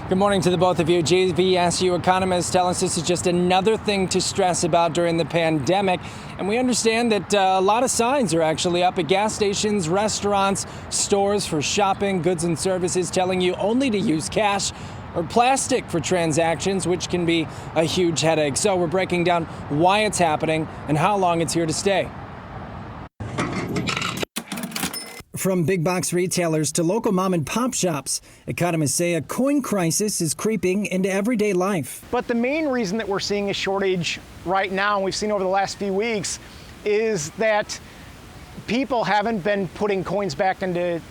Good morning to the both of you. JVSU economists tell us this is just another thing to stress about during the pandemic. And we understand that a lot of signs are actually up at gas stations, restaurants, stores for shopping, goods and services telling you only to use cash or plastic for transactions, which can be a huge headache. So we're breaking down why it's happening and how long it's here to stay. From big box retailers to local mom and pop shops, economists say a coin crisis is creeping into everyday life. But the main reason that we're seeing a shortage right now, and we've seen over the last few weeks, is that people haven't been putting coins back into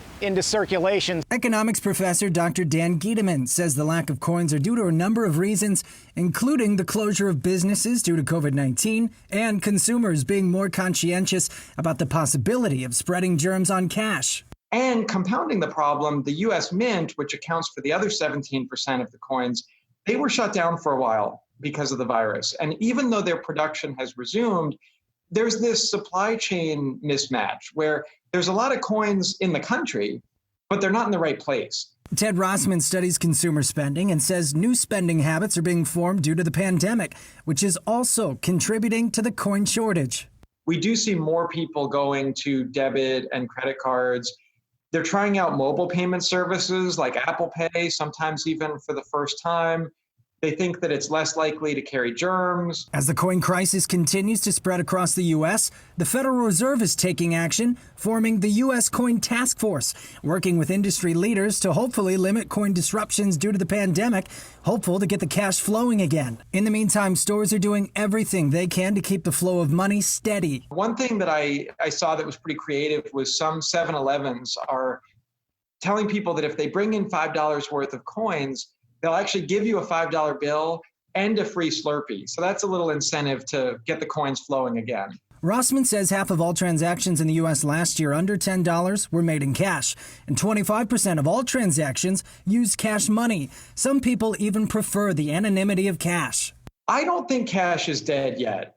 circulation. Economics professor Dr. Dan Giedemann says the lack of coins are due to a number of reasons, including the closure of businesses due to COVID-19 and consumers being more conscientious about the possibility of spreading germs on cash. And compounding the problem, the U.S. Mint, which accounts for the other 17% of the coins, they were shut down for a while because of the virus. And even though their production has resumed, there's this supply chain mismatch where there's a lot of coins in the country, but they're not in the right place. Ted Rossman studies consumer spending and says new spending habits are being formed due to the pandemic, which is also contributing to the coin shortage. We do see more people going to debit and credit cards. They're trying out mobile payment services like Apple Pay, sometimes even for the first time. They think that it's less likely to carry germs. As the coin crisis continues to spread across the U.S., the Federal Reserve is taking action, forming the U.S. Coin Task Force, working with industry leaders to hopefully limit coin disruptions due to the pandemic, hopeful to get the cash flowing again. In the meantime, stores are doing everything they can to keep the flow of money steady. One thing that I saw that was pretty creative was some 7-Elevens are telling people that if they bring in $5 worth of coins, they'll actually give you a $5 bill and a free Slurpee. So that's a little incentive to get the coins flowing again. Rossman says half of all transactions in the U.S. last year under $10 were made in cash, and 25% of all transactions used cash money. Some people even prefer the anonymity of cash. I don't think cash is dead yet.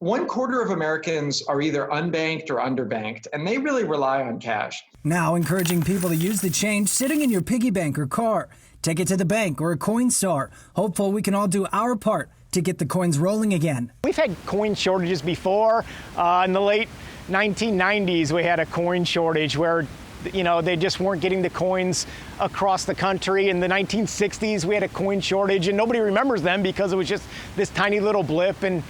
1/4 of Americans are either unbanked or underbanked, and they really rely on cash. Now encouraging people to use the change sitting in your piggy bank or car. Take it to the bank or a coin store. Hopeful we can all do our part to get the coins rolling again. We've had coin shortages before. In the late 1990s, we had a coin shortage where they just weren't getting the coins across the country. In the 1960s, we had a coin shortage, and nobody remembers them because it was just this tiny little blip, and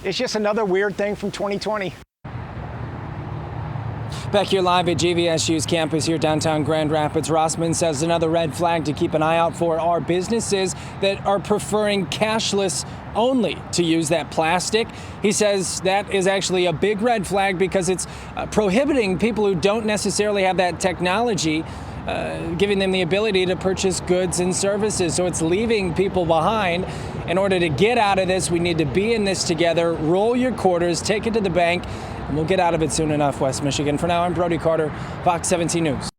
it's just another weird thing from 2020. Back here live at JVSU's campus here downtown Grand Rapids, Rossman says another red flag to keep an eye out for are businesses that are preferring cashless only to use that plastic. He says that is actually a big red flag because it's prohibiting people who don't necessarily have that technology, giving them the ability to purchase goods and services. So it's leaving people behind. In order to get out of this, we need to be in this together. Roll your quarters, take it to the bank, and we'll get out of it soon enough, West Michigan. For now, I'm Brody Carter, Fox 17 News.